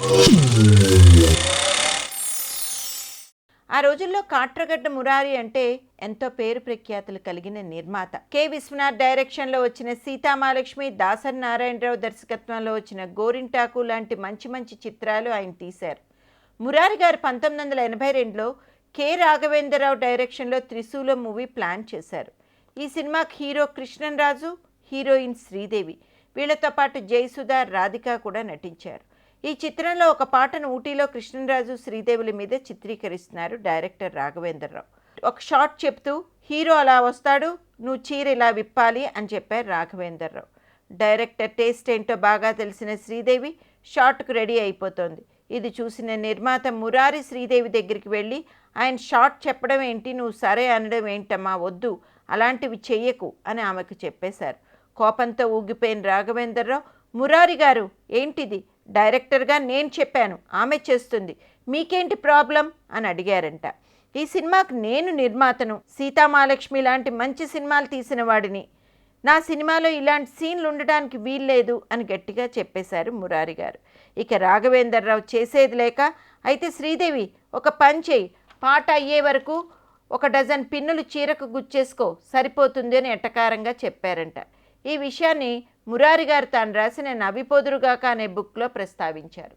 ఆ రోజుల్లో కాట్రగడ్డ మురారి అంటే ఎంతో పేరు ప్రఖ్యాతులు కలిగిన నిర్మాత. కె విశ్వనాథ్ డైరెక్షన్లో వచ్చిన సీతామహాలక్ష్మి, దాసరి నారాయణరావు దర్శకత్వంలో వచ్చిన గోరింటాకు లాంటి మంచి మంచి చిత్రాలు ఆయన తీశారు. మురారి గారు 1982లో కె రాఘవేంద్రరావు డైరెక్షన్లో త్రిశూలం మూవీ ప్లాన్ చేశారు. ఈ సినిమాకి హీరో కృష్ణన్ రాజు, హీరోయిన్ శ్రీదేవి, వీళ్లతో పాటు జయసుధ, రాధిక కూడా నటించారు. ఈ చిత్రంలో ఒక పాటను ఊటీలో కృష్ణరాజు, శ్రీదేవుల మీద చిత్రీకరిస్తున్నారు డైరెక్టర్ రాఘవేంద్రరావు. ఒక షాట్ చెప్తూ హీరో అలా వస్తాడు, నువ్వు చీర ఇలా విప్పాలి అని చెప్పారు రాఘవేంద్రరావు. డైరెక్టర్ టేస్ట్ ఏంటో బాగా తెలిసిన శ్రీదేవి షాట్కు రెడీ అయిపోతోంది. ఇది చూసిన నిర్మాత మురారి శ్రీదేవి దగ్గరికి వెళ్ళి, ఆయన షాట్ చెప్పడం ఏంటి, నువ్వు సరే అనడం ఏంటమ్మా, వద్దు అలాంటివి చెయ్యకు అని ఆమెకు చెప్పేశారు. కోపంతో ఊగిపోయిన రాఘవేంద్రరావు, మురారి గారు ఏంటిది, డైరెక్టర్గా నేను చెప్పాను, ఆమె చేస్తుంది, మీకేంటి ప్రాబ్లం అని అడిగారంట. ఈ సినిమాకు నేను నిర్మాతను, సీతామహాలక్ష్మి లాంటి మంచి సినిమాలు తీసిన వాడిని, నా సినిమాలో ఇలాంటి సీన్లు ఉండడానికి వీల్లేదు అని గట్టిగా చెప్పేశారు మురారి గారు. ఇక రాఘవేంద్రరావు చేసేది లేక, అయితే శ్రీదేవి ఒక పని చేయి, పాట అయ్యే వరకు 1 డజన్ పిన్నులు చీరకు గుచ్చేసుకో సరిపోతుంది అని ఎటకారంగా చెప్పారంట. ఈ విషయాన్ని మురారి గారు తాను రాసిన నవ్విపోదురుగాక అనే బుక్లో ప్రస్తావించారు.